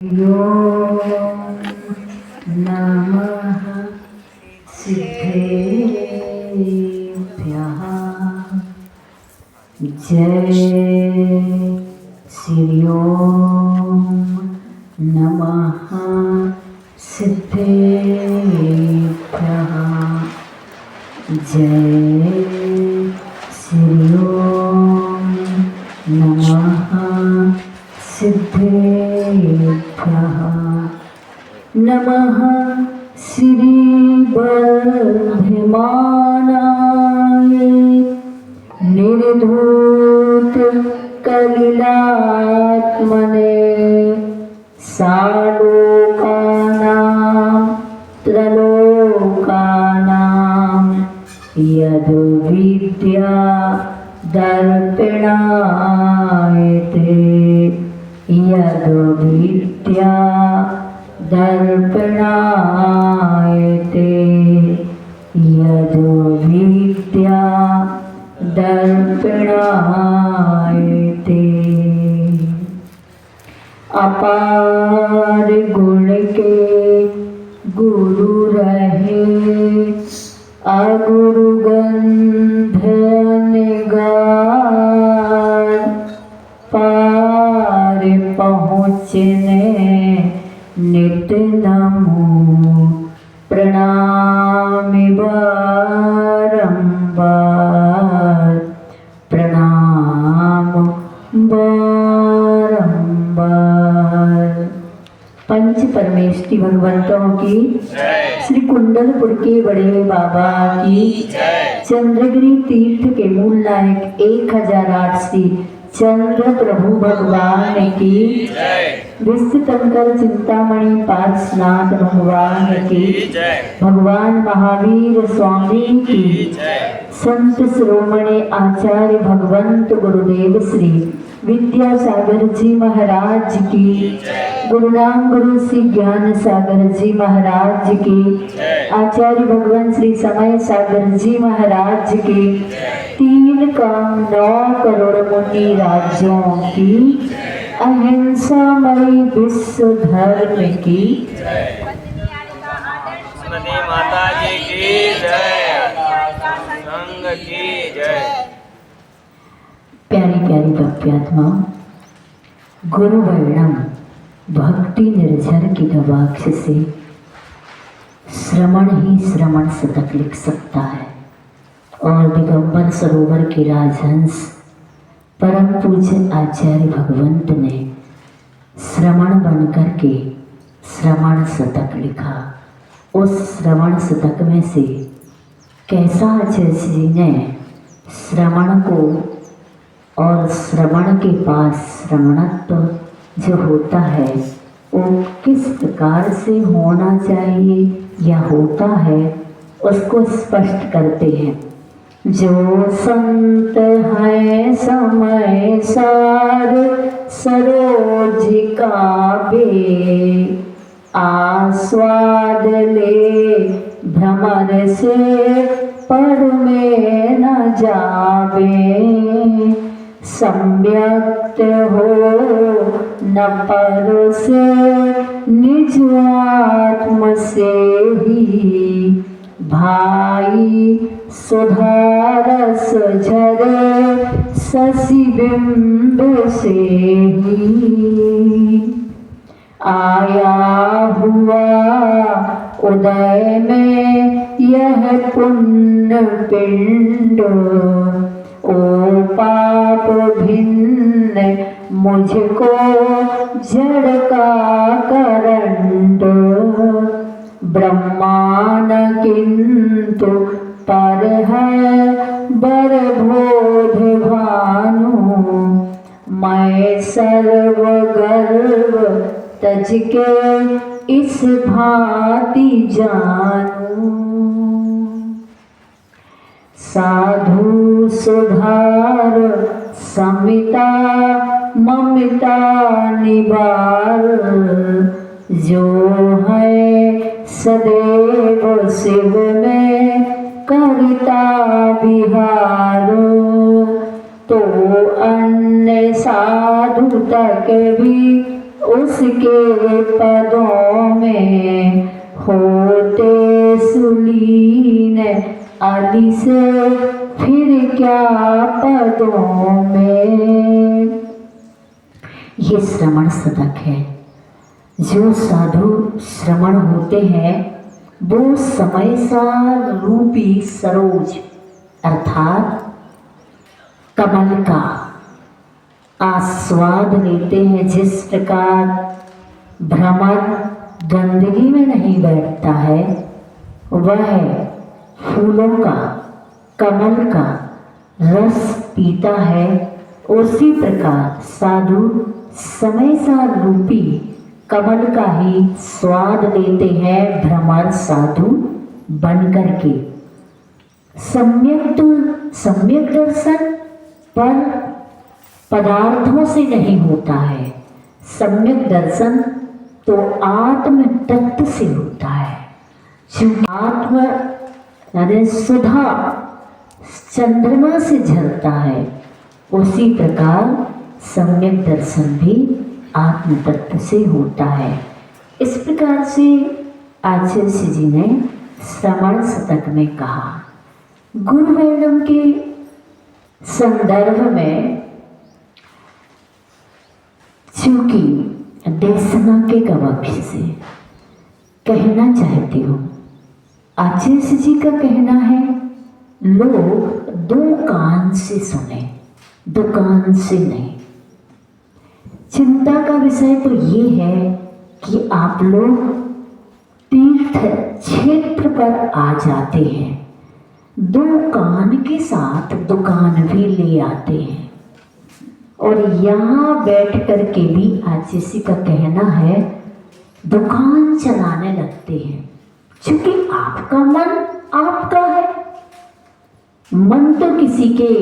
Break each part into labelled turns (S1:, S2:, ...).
S1: यो नमः सिद्धेभ्यः। जय श्री ओम नमः सिद्धेभ्यः। जय श्री ओम नमः सिद्धेभ्यः। नमः श्री वर्धमानाय निर्धूत कलिलात्मने सालोकानां त्रलोकानां यद्विद्या दर्पणायते यद्विद्या दर्पणायते यद्विद्या दर्पणायते। अपार गुण के गुरु रहे अगुरु गंध निगार। पार पहुँचने नित नमो प्रणाम बारंबार प्रणाम बारंबार। पंच परमेष्टि भगवंतों की श्री कुंडलपुर के बड़े बाबा की चंद्रगिरी तीर्थ के मूल नायक 1008 श्री चंद्र प्रभु भगवान की विस्तृतंकर चिंतामणि पार्श्वनाथ भगवान की भगवान महावीर स्वामी की संत शिरोमणि आचार्य भगवंत गुरुदेव श्री विद्यासागर जी महाराज की गुरुनाम गुरु श्री ज्ञान सागर जी महाराज की आचार्य भगवान श्री समय सागर जी महाराज की 3,9 करोड़ मुनि राज्यों की अहिंसामयी विश्व धर्म की
S2: माता जी की जय, संघ की जय।
S1: प्यारी प्यारी भक्त्यात्मा गुरु वर्णम भक्ति निर्झर की गवाक्ष से श्रवण ही श्रवण शतक लिख सकता है। और दिगंबर सरोवर के राजहंस परम पूज्य आचार्य भगवंत ने श्रवण बनकर के श्रवण शतक लिखा। उस श्रवण शतक में से कैसा आचार्य जी ने श्रवण को और श्रवण के पास श्रवणत्व जो होता है वो किस प्रकार से होना चाहिए या होता है उसको स्पष्ट करते हैं। जो संत है समय सार सरोज का बे आस्वाद ले भ्रमर से पर में न जावे। सम्यक्त हो न पर से निज आत्म से ही भाई सुधारस झरे शशि बिंब से ही। आया हुआ उदय में यह पुण्य पिंड ओ पाप भिन्न मुझको जड़ का करंड। ब्रह्मांड किंतु पर है बर बोध भानु। मैं सर्व गर्व तज के इस भांति जानू। साधु सुधार समिता ममता निवार। जो है सदैव शिव में करता विहार। तो अन्य साधु तक भी उसके पदों में होते सुलीन, अली से फिर क्या पदों में। ये श्रवण सतक है। जो साधु श्रवण होते हैं वो समय सार रूपी सरोज अर्थात कमल का आस्वाद लेते हैं। जिस प्रकार भ्रमर गंदगी में नहीं बैठता है, वह फूलों का कमल का रस पीता है, उसी प्रकार साधु समय सार रूपी कमल का ही स्वाद लेते हैं भ्रमर साधु बनकर के। सम्यक दर्शन पर पदार्थों से नहीं होता है। सम्यक दर्शन तो आत्म तत्व से होता है। क्योंकि आत्म यानी सुधा चंद्रमा से झलता है, उसी प्रकार सम्यक दर्शन भी आत्म तत्व से होता है। इस प्रकार से आचार्य जी ने श्रवण शतक में कहा। गुरु वर्णम के संदर्भ में चूंकि देशना के गवाक्ष से कहना चाहती हूँ, आचार्य जी का कहना है लोग दो कान से सुने, दुकान से नहीं। चिंता का विषय तो ये है कि आप लोग तीर्थ क्षेत्र पर आ जाते हैं, दो कान के साथ दुकान भी ले आते हैं और यहाँ बैठ कर के भी आचार्य का कहना है दुकान चलाने लगते हैं। क्योंकि आपका मन आपका है, मन तो किसी के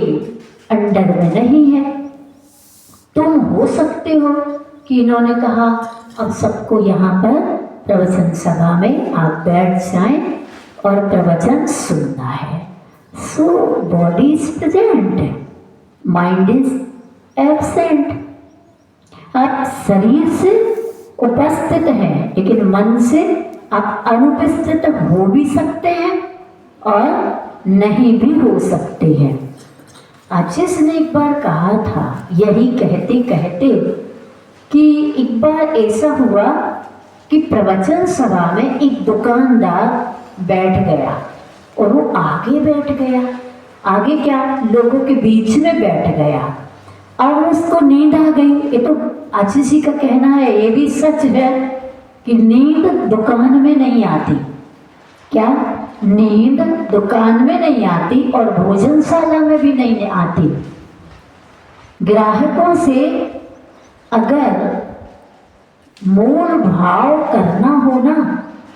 S1: अंडर में नहीं है। तुम हो सकते हो कि इन्होंने कहा अब सबको यहाँ पर प्रवचन सभा में आप बैठ जाएं और प्रवचन सुनना है। So body is present, mind is absent. आप शरीर से उपस्थित हैं लेकिन मन से आप अनुपस्थित हो भी सकते हैं और नहीं भी हो सकते हैं। आचार्य ने एक बार कहा था, यही कहते कहते कि एक बार ऐसा हुआ कि प्रवचन सभा में एक दुकानदार बैठ गया और वो आगे बैठ गया। आगे क्या, लोगों के बीच में बैठ गया और उसको नींद आ गई। ये तो आचार्य जी का कहना है, ये भी सच है कि नींद दुकान में नहीं आती। क्या, नींद दुकान में नहीं आती और भोजनशाला में भी नहीं आती। ग्राहकों से अगर मोल भाव करना हो ना,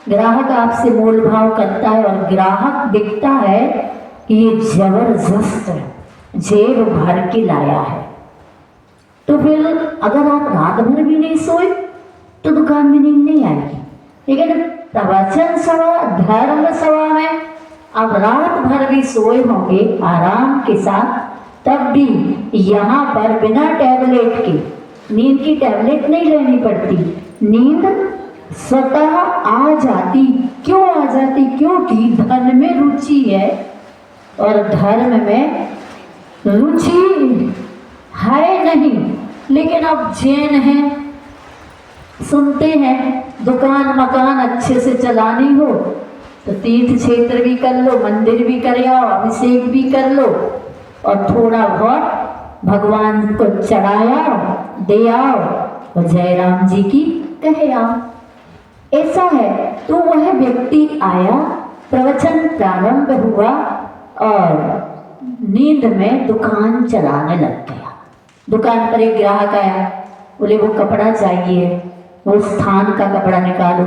S1: ग्राहक आपसे मोल भाव करता है और ग्राहक दिखता है कि ये जबरदस्त जेब भर के लाया है, तो फिर अगर आप रात भर भी नहीं सोए तो दुकान में नींद नहीं आएगी। लेकिन प्रवचन सभा, धर्म सभा में आप रात भर भी सोए होंगे आराम के साथ, तब भी यहाँ पर बिना टैबलेट के, नींद की टैबलेट नहीं लेनी पड़ती, नींद स्वतः आ जाती। क्यों आ जाती? क्योंकि धन में रुचि है और धर्म में रुचि है नहीं। लेकिन अब जैन हैं, सुनते हैं दुकान मकान अच्छे से चलानी हो तो तीर्थ क्षेत्र भी कर लो, मंदिर भी कर आओ, अभिषेक भी कर लो और थोड़ा बहुत भगवान को चढ़ाया दे आओ और जय राम जी की कहे आओ। ऐसा है। तो वह व्यक्ति आया, प्रवचन प्रारंभ हुआ और नींद में दुकान चलाने लग गया। दुकान पर एक ग्राहक आया, बोले वो कपड़ा चाहिए, वो स्थान का कपड़ा निकालो।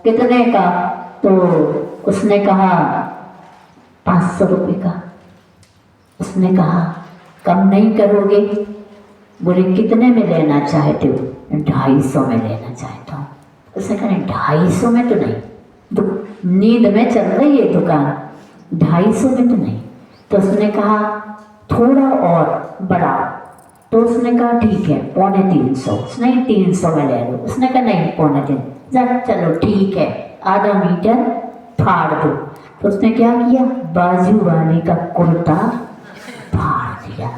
S1: कितने का? तो उसने कहा 500 रुपये का। उसने कहा कम नहीं करोगे? बोले कितने में लेना चाहते हो? 250 में लेना चाहता हूँ। उसने कहा 250 में तो नहीं, नींद में चल रही है दुकान, 250 में तो नहीं। तो उसने कहा थोड़ा और बढ़ाओ, तो उसने कहा ठीक है 350, नहीं 300 में ले लो। उसने कहा नहीं 350, जा चलो ठीक है, आधा मीटर फाड़ दो। तो उसने क्या किया, बाजू वाले का कुर्ता फाड़ दिया।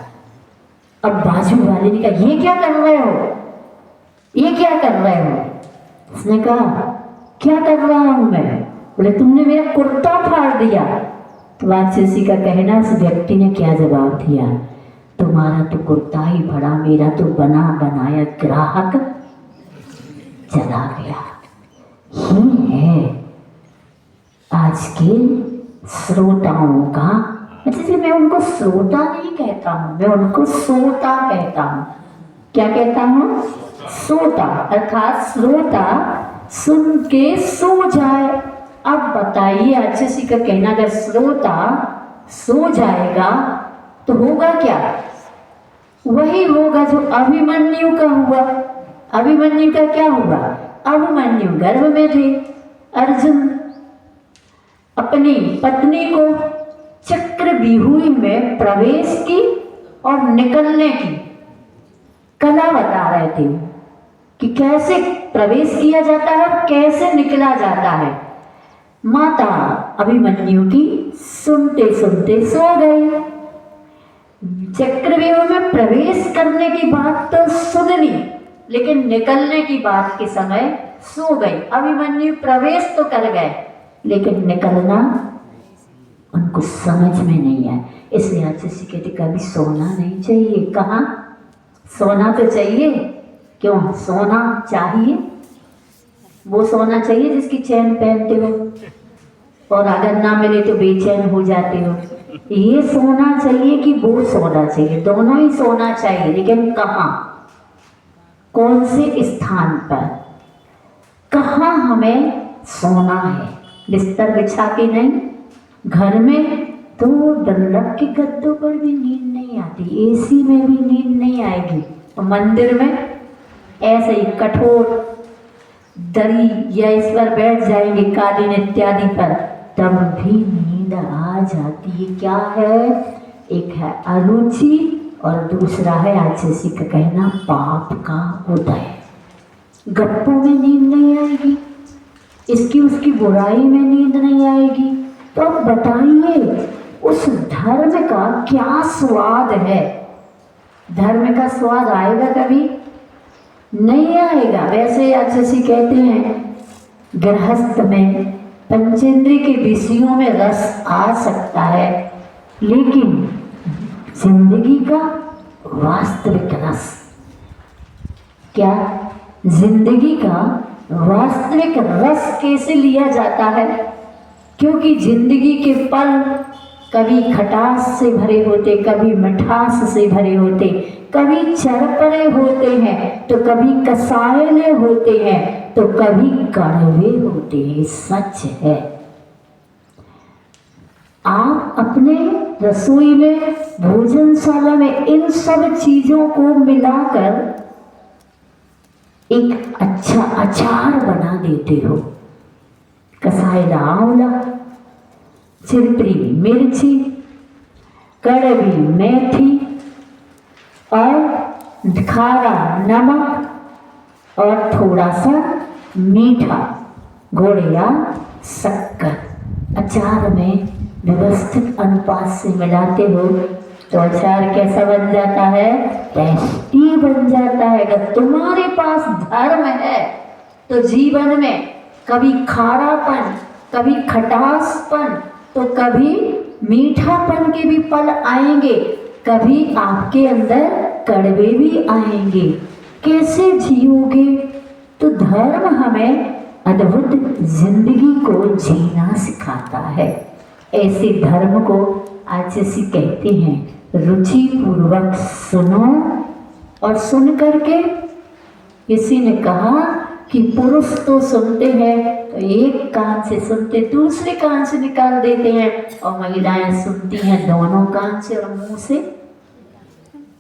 S1: अब बाजू वाले ने कहा ये क्या कर रहे हो, ये क्या कर रहे हो? उसने कहा क्या कर रहा हूं मैं? बोले तुमने मेरा कुर्ता फाड़ दिया। तो राक्षसी का कहना, उस व्यक्ति ने क्या जवाब दिया, तुम्हारा तो कुर्ता ही फड़ा, मेरा तो बना बनाया ग्राहक चला गया। ये है आज के श्रोताओं का, जैसे मैं उनको श्रोता नहीं कहता हूँ, मैं उनको श्रोता कहता हूँ। क्या कहता हूँ? श्रोता, अर्थात श्रोता सुन के सो जाए। अब बताइए अच्छे का कहना, अगर श्रोता सो जाएगा तो होगा क्या? वही होगा जो अभिमन्यु का हुआ। अभिमन्यु का क्या हुआ? अभिमन्यु गर्भ में थे, अर्जुन अपनी पत्नी को चक्रव्यूह में प्रवेश की और निकलने की कला बता रहे थे कि कैसे प्रवेश किया जाता है और कैसे निकला जाता है। माता अभिमन्यु की सुनते सुनते सो गई। चक्रव्यूह में प्रवेश करने की बात तो सुन ली, लेकिन निकलने की बात के समय सो गई। अभिमन्यु प्रवेश तो कर गए, लेकिन निकलना उनको समझ में नहीं आया। इसलिए आज जैसे कहते कभी सोना नहीं चाहिए। कहाँ सोना तो चाहिए, क्यों सोना चाहिए? वो सोना चाहिए जिसकी चैन पहनते हो और अगर ना मिले तो बेचैन हो जाते हो। ये सोना चाहिए कि वो सोना चाहिए? दोनों ही सोना चाहिए, लेकिन कहाँ, कौन से स्थान पर, कहाँ हमें सोना है? बिस्तर बिछा के नहीं, घर में तो डल्लक के गद्दों पर भी नींद नहीं आती, एसी में भी नींद नहीं आएगी, तो मंदिर में ऐसे ही कठोर दरी या इस पर बैठ जाएंगे कालीन इत्यादि पर, तब भी नींद आ जाती है। क्या है? एक है अरुचि और दूसरा है आचसी का कहना पाप का उदय। गप्पों में नींद नहीं आएगी, इसकी उसकी बुराई में नींद नहीं आएगी। तो अब बताइए उस धर्म का क्या स्वाद है? धर्म का स्वाद आएगा कभी? नहीं आएगा। वैसे आचार्य कहते हैं गृहस्थ में पंचेंद्रिय के विषयों में रस आ सकता है, लेकिन जिंदगी का वास्तविक रस क्या? जिंदगी का वास्तविक रस कैसे लिया जाता है? क्योंकि जिंदगी के पल कभी खटास से भरे होते, कभी मिठास से भरे होते, कभी चरपरे होते हैं तो कभी कसायले होते हैं तो कभी कड़वे होते हैं। सच है। आप अपने रसोई में, भोजनशाला में इन सब चीजों को मिलाकर एक अच्छा अचार बना देते हो। कसायला आंवला, चिरपरी मिर्ची, कड़वी मेथी और खारा नमक और थोड़ा सा मीठा गुड़ या शक्कर अचार में व्यवस्थित अनुपात से मिलाते हो तो अचार कैसा बन जाता है? टेस्टी बन जाता है। अगर तुम्हारे पास धर्म है तो जीवन में कभी खारापन, कभी खटासपन, तो कभी मीठापन के भी पल आएंगे, कभी आपके अंदर कड़वे भी आएंगे। कैसे जियोगे? तो धर्म हमें अद्भुत जिंदगी को जीना सिखाता है। ऐसे धर्म को आचार्य कहते हैं रुचि पूर्वक सुनो। और सुन करके किसी ने कहा कि पुरुष तो सुनते हैं तो एक कान से सुनते, दूसरे कान से निकाल देते हैं, और महिलाएं सुनती हैं दोनों कान से और मुंह से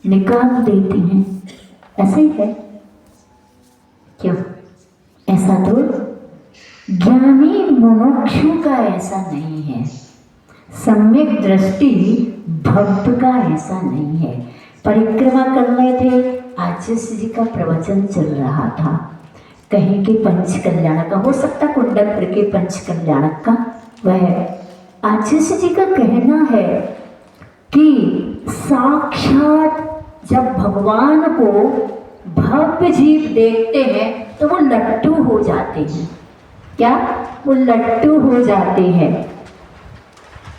S1: निकाल देती हैं। ऐसे ही है क्यों? ऐसा तो ज्ञानी मुमुक्षु का ऐसा नहीं है, सम्यक दृष्टि भक्त का ऐसा नहीं है। परिक्रमा कर रहे थे, आचार्य जी का प्रवचन चल रहा था, कहीं के पंच कल्याणक का, हो सकता कुंडलपुर के पंच कल्याणक का। वह आचार्य जी का कहना है कि साक्षात जब भगवान को भव्य जीव देखते हैं तो वो लट्टू हो जाते हैं। क्या? वो लट्टू हो जाते हैं।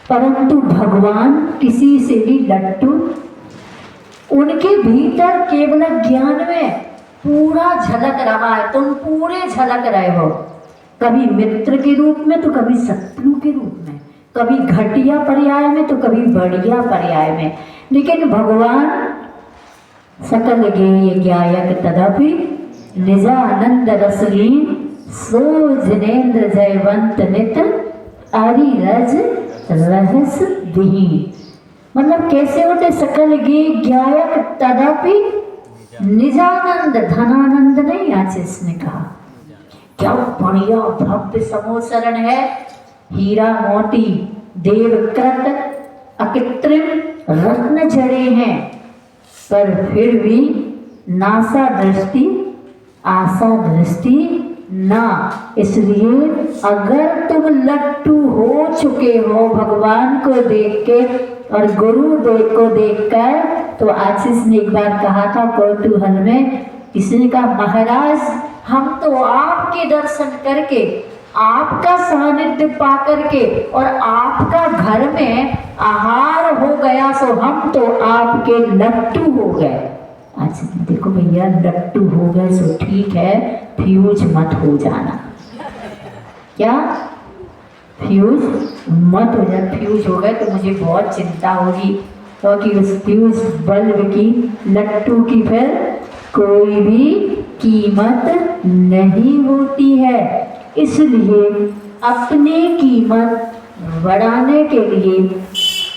S1: परंतु भगवान किसी से भी लट्टू, उनके भीतर केवल ज्ञान में पूरा झलक रहा है, तुम पूरे झलक रहे हो, कभी मित्र के रूप में तो कभी शत्रु के रूप में, कभी घटिया पर्याय में तो कभी बढ़िया पर्याय में। लेकिन भगवान सकल गेय ज्ञायक तदपि निजानंद रसलीन सो जिनेन्द्र जयवंत नित अरिरज रहस विहीन। मतलब कैसे होते? सकल गेय ज्ञायक तदपि निजानंद, धनानंद नहीं, आचार्य ने कहा। क्या बढ़िया भव्य समोसरण है, हीरा मोती देवकृत अकृत्रिम रत्न जड़े हैं, पर फिर भी नासा दृष्टि आशा दृष्टि ना। इसलिए अगर तुम लट्टू हो चुके हो भगवान को देख के और गुरु को देखकर, तो आशीष ने एक बार कहा था कौतूहल में, किसी का महाराज हम तो आपके दर्शन करके, आपका सानिध्य पा करके और आपका घर में आहार हो गया, सो हम तो आपके लट्टू हो गए। अच्छा देखो भैया, लट्टू हो गए सो ठीक है, फ्यूज मत हो जाना। क्या? फ्यूज मत हो जाए। फ्यूज हो गए तो मुझे बहुत चिंता होगी, क्योंकि उस फ्यूज बल्ब की, लट्टू की फिर कोई भी कीमत नहीं होती है। इसलिए अपनी कीमत बढ़ाने के लिए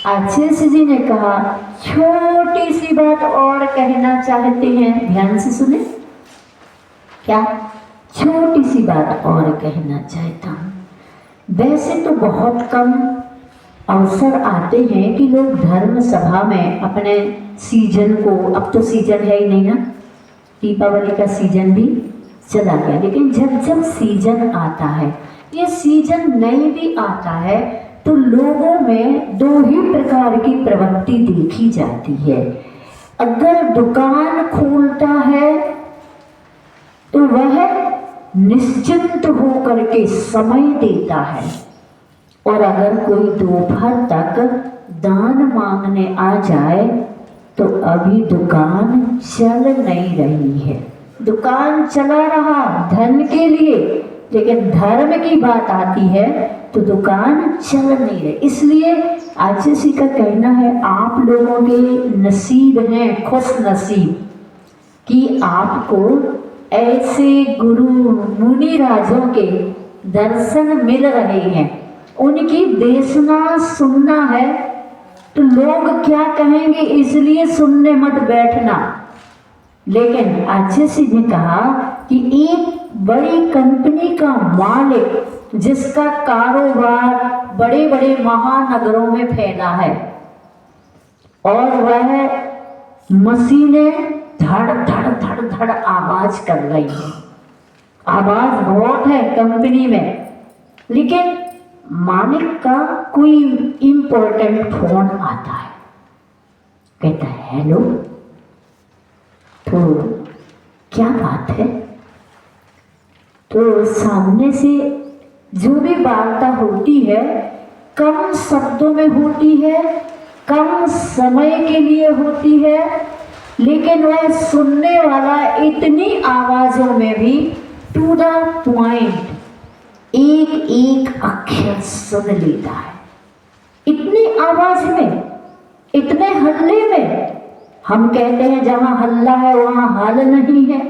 S1: आचार्य जी ने कहा, छोटी सी बात और कहना चाहते हैं, ध्यान से सुने। क्या? छोटी सी बात और कहना चाहता हूँ। वैसे तो बहुत कम अवसर आते हैं कि लोग धर्म सभा में अपने सीजन को, अब तो सीजन है ही नहीं ना, दीपावली का सीजन भी चला गया, लेकिन जब जब सीजन आता है, ये सीजन नहीं भी आता है, तो लोगों में दो ही प्रकार की प्रवृत्ति देखी जाती है। अगर दुकान खोलता है तो वह निश्चिंत होकर के समय देता है, और अगर कोई दोपहर तक दान मांगने आ जाए तो अभी दुकान चल नहीं रही है। दुकान चला रहा धन के लिए, लेकिन धर्म की बात आती है तो दुकान चल नहीं रही। इसलिए आचार्य का कहना है, आप लोगों के नसीब हैं, खुश नसीब, कि आपको ऐसे गुरु मुनि राजों के दर्शन मिल रहे हैं, उनकी देशना सुनना है। तो लोग क्या कहेंगे इसलिए सुनने मत बैठना। लेकिन आचार्य ने कहा कि एक बड़ी कंपनी का मालिक जिसका कारोबार बड़े बड़े महानगरों में फैला है, और वह मशीनें धड़ धड़ धड़ धड़ आवाज कर रही है, आवाज बहुत है कंपनी में, लेकिन मालिक का कोई इम्पोर्टेंट फोन आता है, कहता है हेलो, तो क्या बात है? तो सामने से जो भी वार्ता होती है कम शब्दों में होती है, कम समय के लिए होती है, लेकिन वह सुनने वाला इतनी आवाजों में भी टू द पॉइंट एक एक अक्षर सुन लेता है। इतनी आवाज में, इतने हल्ले में, हम कहते हैं जहां हल्ला है वहां हाल नहीं है,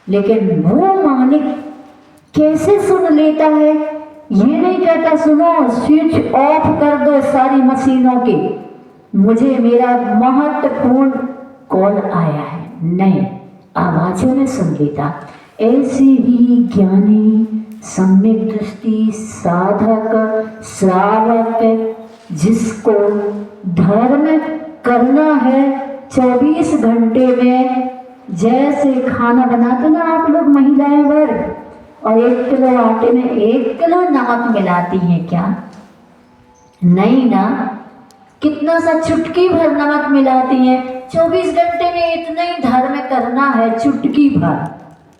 S1: लेकिन वो मालिक कैसे सुन लेता है? ये नहीं कहता सुनो स्विच ऑफ कर दो सारी मशीनों के, मुझे मेरा महत्वपूर्ण कॉल आया है, नहीं, आवाजों में सुन लेता। ऐसे ही ज्ञानी, सम्यक दृष्टि, साधक, श्रावक, जिसको धर्म करना है, 24 घंटे में जैसे खाना बनाते ना आप लोग महिलाएं वर्ग, और 1 किलो आटे में 1 किलो नमक मिलाती हैं क्या? नहीं ना, कितना सा चुटकी भर नमक मिलाती हैं। 24 घंटे में इतना ही धर्म करना है, चुटकी भर।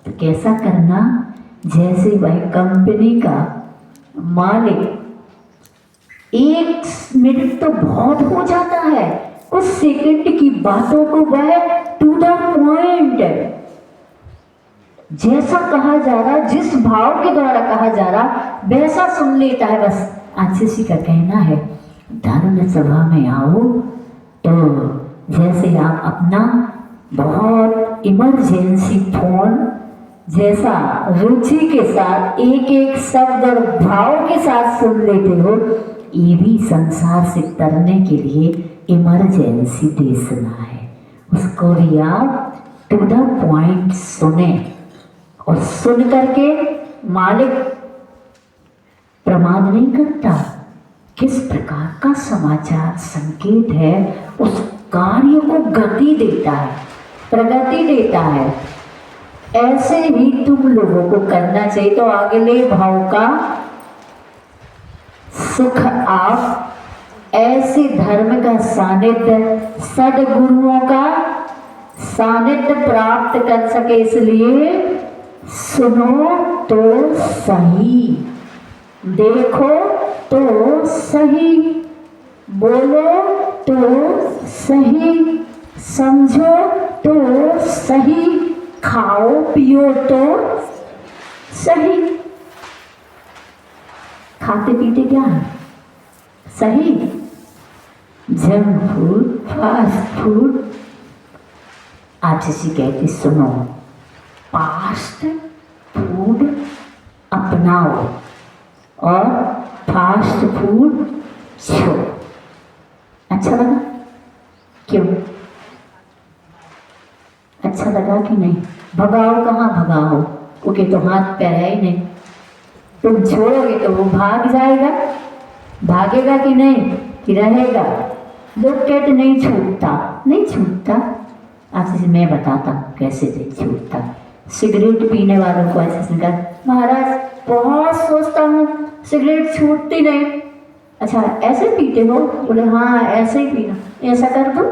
S1: तो कैसा करना, जैसे वह कंपनी का मालिक 1 मिनट तो बहुत हो जाता है, कुछ सेकंड की बातों को वह टू द पॉइंट, जैसा कहा जा रहा, जिस भाव के द्वारा कहा जा रहा वैसा सुन लेता है। बस आशीषी का कहना है धर्म सभा में आओ तो जैसे आप अपना बहुत इमरजेंसी फोन जैसा रुचि के साथ एक एक शब्द और भाव के साथ सुन लेते हो, ये भी संसार से तरने के लिए इमरजेंसी दे सुना है। उसको भी आप टू द पॉइंट सुने, और सुन करके मालिक प्रमाद नहीं करता। किस प्रकार का समाचार संकेत है, उस कार्य को गति देता है, प्रगति देता है। ऐसे ही तुम लोगों को करना चाहिए। तो अगले भाव का सुख आप ऐसे धर्म का सानिध्य, सदगुरुओं का सानिध्य प्राप्त कर सके, इसलिए सुनो तो सही, देखो तो सही, बोलो तो सही, समझो तो सही, खाओ पियो तो सही। खाते पीते क्या है? सही। Junk food, fast food. आप जैसी कहते सुनो, फास्ट फूड अपनाओ और फास्ट फूड छोड़ो। अच्छा लगा? क्यों अच्छा लगा कि नहीं? भगाओ कहाँ भगाओ, क्योंकि तो हाथ पैर है ही नहीं। तुम छोड़ोगे तो वो भाग जाएगा, भागेगा कि नहीं, कि रहेगा? लोग कहते नहीं छूटता, नहीं छूटता। आज मैं बताता हूँ कैसे नहीं छूटता। सिगरेट पीने वालों को ऐसे सुनकर, महाराज बहुत सोचता हूँ सिगरेट छूटती नहीं। अच्छा ऐसे पीते हो? बोले हाँ ऐसे ही पीना। ऐसा कर दो,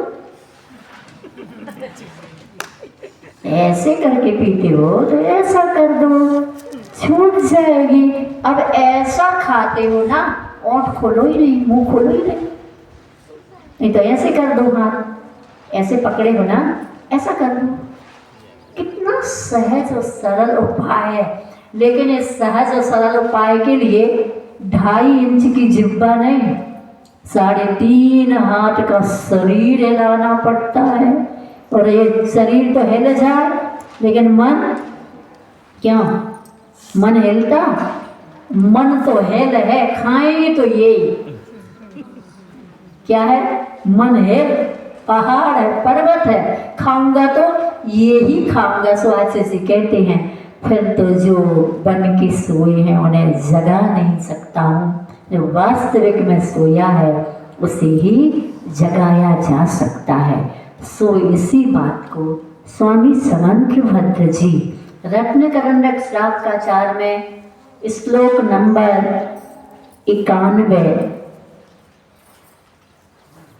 S1: ऐसे करके पीते हो तो ऐसा कर दो, छूट जाएगी। अब ऐसा खाते हो ना, ओंठ खोलो ही नहीं, मुंह खोलो ही नहीं तो ऐसे कर दो, हाथ ऐसे पकड़े हो ना, ऐसा कर दो। कितना सहज और सरल उपाय है। लेकिन इस सहज और सरल उपाय के लिए 2.5 इंच की जिब्बा नहीं, 3.5 हाथ का शरीर हिलाना पड़ता है। और ये शरीर तो हिल जाए, लेकिन मन क्यों? मन हिलता? मन तो हिल है, खाएंगे तो ये क्या है? मन है, पहाड़ है, पर्वत है, खाऊंगा तो ये ही खाऊंगा। सो ऐसे कहते हैं, फिर तो जो बन के सोए हैं उन्हें जगा नहीं सकता हूँ। जो वास्तविक में सोया है उसे ही जगाया जा सकता है। सो इसी बात को स्वामी समंख्य भद्र जी रत्न करंडक श्रावकाचार में श्लोक नंबर 91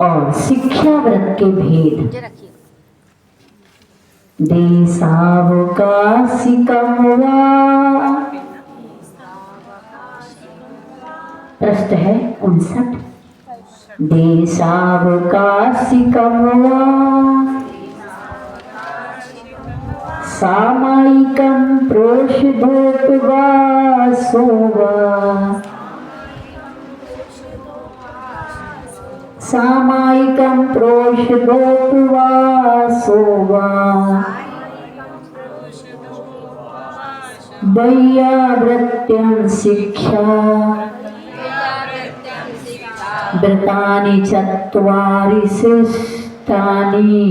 S1: और शिक्षा व्रत के भेद। देशावकाशिकं वा, प्रश्न है 59। देशावकाशिकं वा सामायिकं प्रोषधोपवासो वा, सामायिकं प्रोषधोपवासो वा, वैयावृत्यं शिक्षा व्रतानि 4 शिष्टानि।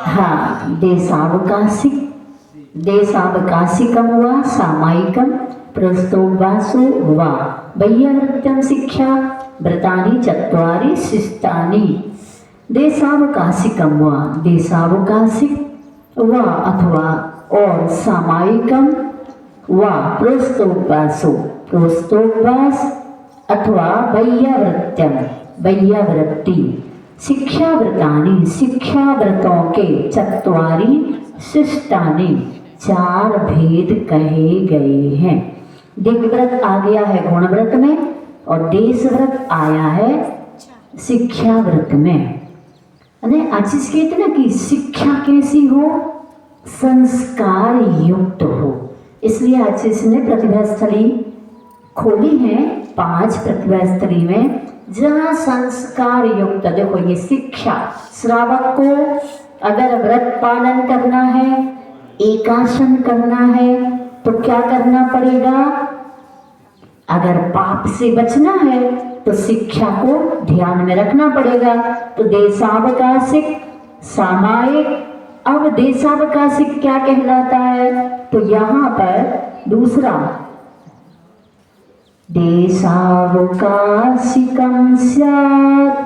S1: हाँ, देशावकाशिकम व सामायिकम प्रस्तोवासो व वैयावृत्तम शिक्षा व्रतानि चत्वारि शिष्टानि। देशावकाशिकम व देशावकाशिक व अथवा और सामायिकम व प्रोस्तोवासो प्रोस्तोवास अथवा वैयावृत्तम वैयावृत्ति शिक्षा व्रतानि शिक्षा व्रतों के चत्वारि शिष्टानि 4 भेद कहे गए हैं। दिग्व्रत आ गया है गुण व्रत में और देश व्रत आया है शिक्षा व्रत में। आशीष कहते ना कि शिक्षा कैसी हो, संस्कार युक्त हो। इसलिए आशीष ने प्रतिभा स्थली खोली है 5 प्रतिभा स्थली में, जहाँ संस्कार युक्त। देखो ये शिक्षा, श्रावक को अगर व्रत पालन करना है, एकासन करना है तो क्या करना पड़ेगा? अगर पाप से बचना है तो शिक्षा को ध्यान में रखना पड़ेगा। तो देशावकाशिक, सामायिक। अब देशावकाशिक क्या कहलाता है? तो यहाँ पर दूसरा देशावकाशिकं स्यात्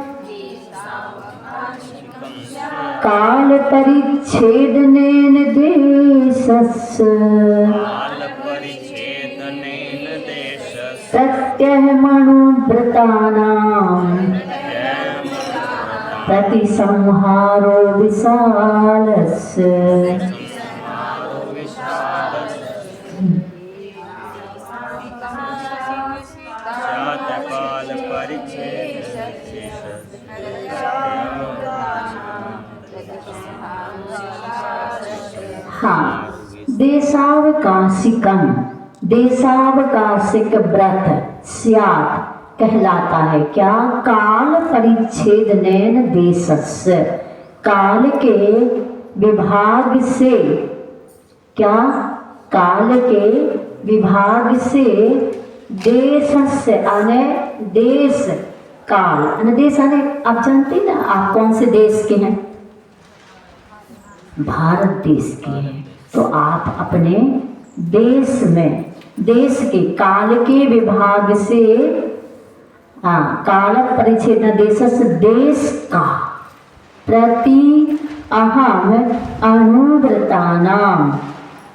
S1: काल परिच्छेदनेन देशस्य प्रत्यहमनुव्रतानां प्रतिसंहारो विशालस्य। हाँ, देशावकाशिकम देशावकाशिक व्रत स्यात् कहलाता है क्या? काल परिच्छेदनेन देशस्य, काल के विभाग से, क्या? काल के विभाग से देशस्य आने देश, काल आने देश आने। आप जानते ना आप कौन से देश के हैं? भारत देश के हैं। तो आप अपने देश में, देश के काल के विभाग से, काल परिच्छेद देशस्य देश का प्रति अहम अनुव्रतानां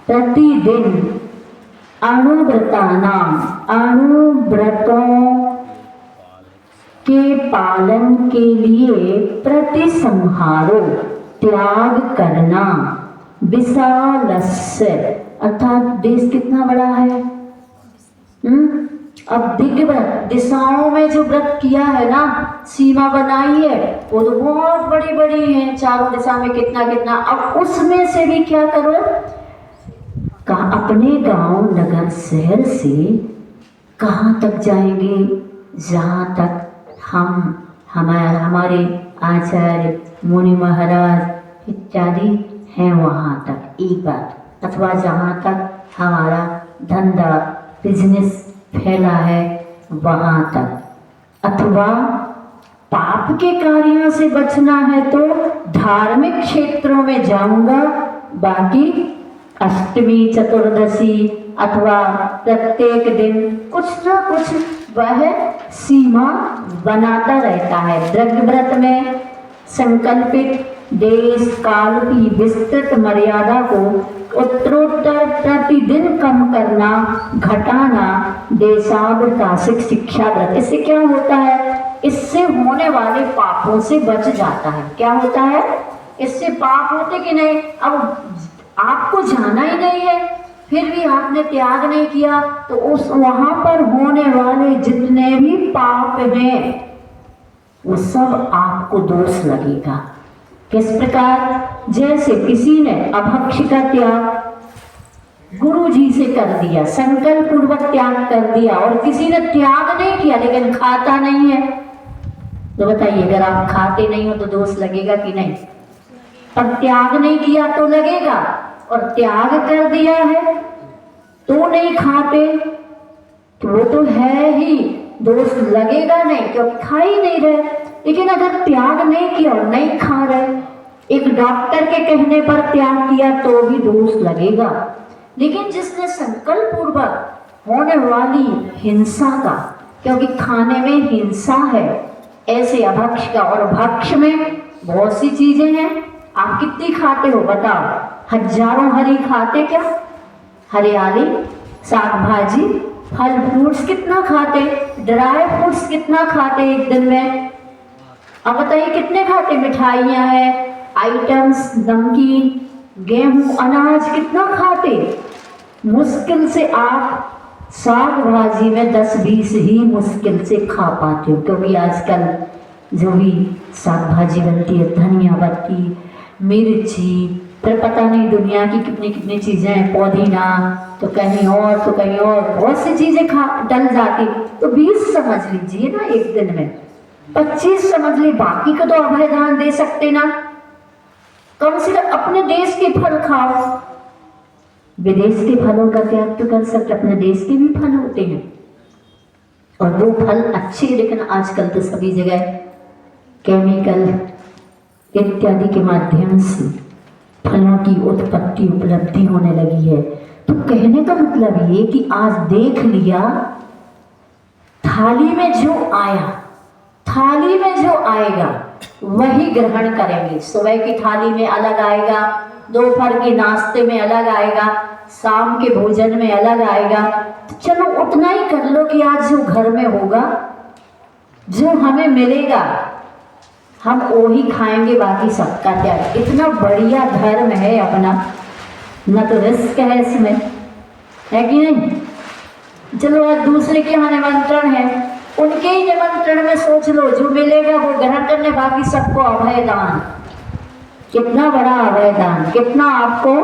S1: प्रतिदिन अनुव्रतानां अनुव्रतों के पालन के लिए प्रतिसंहारो त्याग करना विशालस्य, अर्थात देश कितना बड़ा है? अब दिग्व्रत दिशाओं में जो व्रत किया है ना, सीमा बनाई है, वो तो बहुत बड़ी बड़ी है, चारों दिशा में कितना कितना। अब उसमें से भी क्या करो? कहा अपने गांव नगर शहर से कहाँ तक जाएंगे? जहाँ तक हमारे आचार्य मुनि महाराज इत्यादि हैं वहाँ तक एक बात, अथवा जहाँ तक हमारा धंधा बिजनेस फैला है वहाँ तक, अथवा पाप के कार्यों से बचना है तो धार्मिक क्षेत्रों में जाऊंगा। बाकी अष्टमी चतुर्दशी अथवा प्रत्येक दिन कुछ ना कुछ वह सीमा बनाता रहता है। द्रव्यव्रत में संकल्पित देश काल की विस्तृत मर्यादा को उत्तरोत्तर प्रतिदिन कम करना, घटाना देशावकाशिक शिक्षा व्रत। इससे क्या होता है? इससे होने वाले पापों से बच जाता है। क्या होता है? इससे पाप होते कि नहीं? अब आपको जाना ही नहीं है, फिर भी आपने त्याग नहीं किया, तो उस वहां पर होने वाले जितने भी पाप हैं वो सब आपको दोष लगेगा। किस प्रकार? जैसे किसी ने अभक्ष का त्याग गुरु जी से कर दिया, संकल्प पूर्वक त्याग कर दिया, और किसी ने त्याग नहीं किया लेकिन खाता नहीं है, तो बताइए अगर आप खाते नहीं हो तो दोष लगेगा कि नहीं? अब त्याग नहीं किया तो लगेगा, और त्याग कर दिया है तो नहीं खाते तो वो तो है ही, दोष लगेगा नहीं क्योंकि खा ही नहीं रहे। लेकिन अगर त्याग नहीं किया और नहीं खा रहे एक डॉक्टर के कहने पर त्याग किया तो भी दोष लगेगा, लेकिन जिसने संकल्प पूर्वक होने वाली हिंसा का, क्योंकि खाने में हिंसा है, ऐसे अभक्ष का, और भक्ष में बहुत सी चीजें हैं। आप कितनी खाते हो बताओ? हजारों हरी खाते क्या? हरियाली, साग भाजी, फल फ्रूट्स कितना खाते? ड्राई फ्रूट्स कितना खाते एक दिन में? अब बताइए कितने खाते? मिठाइयाँ हैं, आइटम्स, नमकीन, गेहूं, अनाज कितना खाते? मुश्किल से आप साग भाजी में 10-20 ही मुश्किल से खा पाते हो, क्योंकि आजकल जो भी साग भाजी बनती है, धनिया पत्ती, मिर्ची, फिर पता नहीं दुनिया की कितनी कितनी चीज़ें हैं, पुदीना, तो कहीं और बहुत सी चीज़ें खा डल जाती। तो 20 समझ लीजिए ना एक दिन में, 25 समझ ली, बाकी को तो अभय दान दे सकते ना। कम से कम अपने देश के फल खाओ, विदेश के फलों का त्याग तो कर सकते, अपने देश के भी फल होते हैं और वो फल अच्छे, लेकिन आजकल तो सभी जगह केमिकल इत्यादि के माध्यम से फलों की उत्पत्ति उपलब्धि होने लगी है। तो कहने का मतलब ये कि आज देख लिया, थाली में जो आया, थाली में जो आएगा वही ग्रहण करेंगे। सुबह की थाली में अलग आएगा, दोपहर के नाश्ते में अलग आएगा, शाम के भोजन में अलग आएगा। तो चलो उतना ही कर लो कि आज जो घर में होगा, जो हमें मिलेगा, हम वो ही खाएंगे, बाकी सबका त्याग। इतना बढ़िया धर्म है अपना, न तो रिस्क है इसमें, है कि नहीं? चलो आज दूसरे के यहाँ निमंत्रण है, उनके ही निमंत्रण में सोच लो जो मिलेगा वो ग्रहण करने, बाकी सबको अभय दान। कितना बड़ा अभय दान, कितना आपको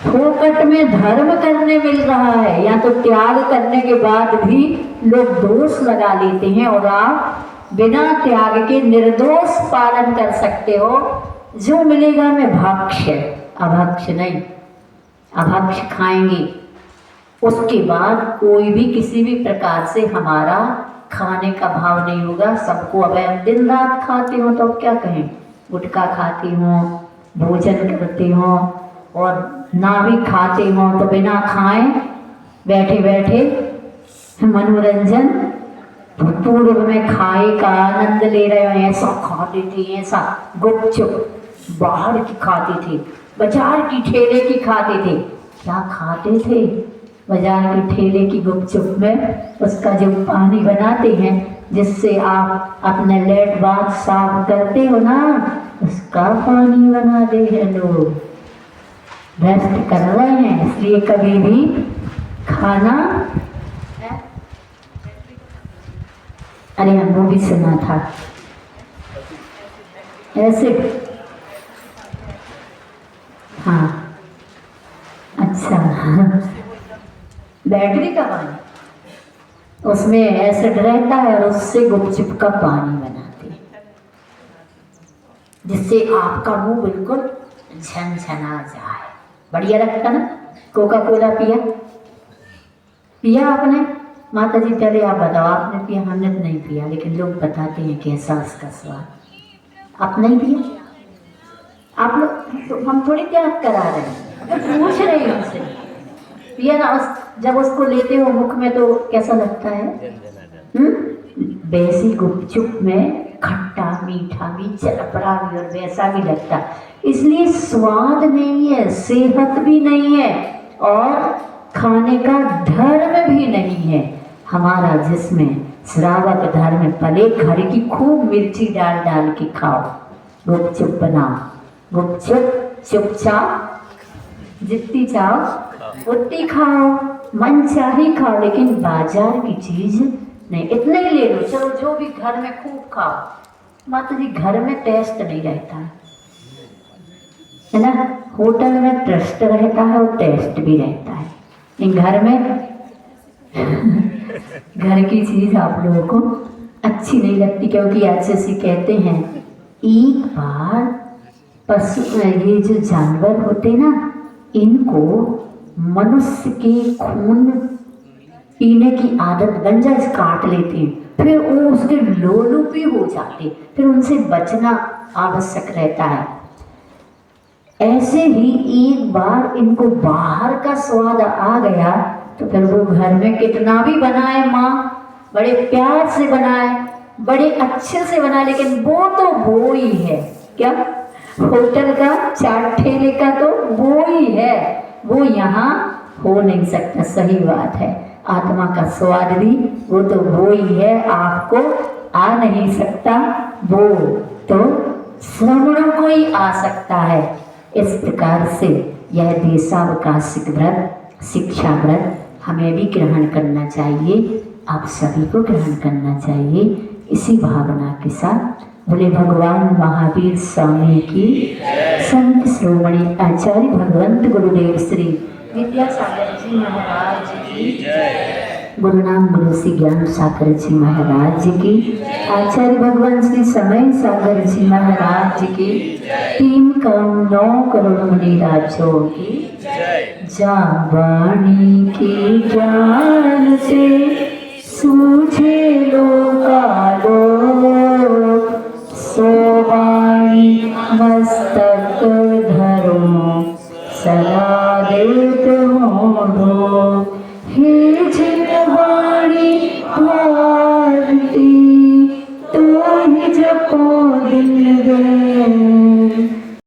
S1: फोकट में धर्म करने मिल रहा है। या तो त्याग करने के बाद भी लोग दोष लगा लेते हैं, और आप बिना त्याग के निर्दोष पालन कर सकते हो। जो मिलेगा में भक्ष है, अभक्ष नहीं। अभक्ष खाएंगे, उसके बाद कोई भी किसी भी प्रकार से हमारा खाने का भाव नहीं होगा। सबको अब दिन रात खाते हो तो क्या कहें, गुटखा खाती हो, भोजन करती हो, और ना भी खाते हो तो बिना खाए बैठे बैठे मनोरंजन पूर्व में खाए का आनंद ले रहे हो। ऐसा खाते थे, ऐसा गुपचुप बाहर की खाते थे, बाजार की ठेले की खाते थे। क्या खाते थे बाजार के ठेले की गुपचुप में? उसका जो पानी बनाते हैं जिससे आप अपने लेट बाथ साफ करते हो ना, उसका पानी बना दे हैं लोग। रेस्ट कर रहे हैं, इसलिए कभी भी खाना, अरे हम वो भी सुना था ऐसे। हाँ अच्छा, बैटरी का पानी, उसमें एसिड रहता है और उससे गुपचुप का पानी बनाते हैं, जिससे आपका मुंह बिल्कुल झनझना जाए। बढ़िया लगता ना? कोका कोला पिया आपने? माता जी पहले आप बताओ, आपने पिया? हमने तो नहीं पिया, लेकिन लोग बताते हैं कैसा उसका स्वाद। आप नहीं पिया? आप लोग तो, हम थोड़ी त्याग करा रहे हैं, तो पूछ रहे हैं उनसे। पिया ना? जब उसको लेते हो मुख में तो कैसा लगता है? वैसी गुपचुप में खट्टा मीठा भी, चरपरा भी, और वैसा भी लगता। इसलिए स्वाद नहीं है, सेहत भी नहीं है, और खाने का धर्म भी नहीं है हमारा, जिसमें श्रावक धर्म पले। घर की खूब मिर्ची डाल डाल के खाओ, गुपचुप बनाओ, गुपचुप चुपचाप जितनी चाहो उतनी खाओ, मन चाहे खाओ, लेकिन बाजार की चीज नहीं। इतने ही ले लो, चलो जो भी घर में खूब खाओ। माता जी घर में टेस्ट नहीं रहता है ना, होटल में ट्रस्ट रहता है और टेस्ट भी रहता है। इन घर में घर की चीज आप लोगों को अच्छी नहीं लगती, क्योंकि ऐसे कहते हैं एक बार पशु, ये जो जानवर होते ना, इनको मनुष्य के खून पीने की आदत बन जाए काट लेते हैं, फिर वो उसके लोलुपी हो जाते, फिर उनसे बचना आवश्यक रहता है। ऐसे ही एक बार इनको बाहर का स्वाद आ गया तो फिर वो घर में कितना भी बनाए, माँ बड़े प्यार से बनाए, बड़े अच्छे से बनाए, लेकिन वो तो वो ही है। क्या होटल का चाट ठेले का तो वो ही है, वो यहाँ हो नहीं सकता। सही बात है, आत्मा का स्वाद भी वो तो वो ही है, आपको आ नहीं सकता, वो तो श्रवणों को ही आ सकता है। इस प्रकार से यह देशावकाशिक व्रत, शिक्षा व्रत हमें भी ग्रहण करना चाहिए, आप सभी को ग्रहण करना चाहिए। इसी भावना के साथ बोले भगवान महावीर स्वामी की, संत श्रोमणी आचार्य भगवंत गुरुदेव श्री विद्यासागर जी महाराज की, गुरु नाम गुरु श्री ज्ञान सागर जी महाराज की, आचार्य भगवान श्री समय सागर जी महाराज की, 3,9 करोड़ मुनि राजों की, जा वाणी के ज्ञान से सूझे लोकालो, सो वाणी मस्तक धरो सदा देत हो।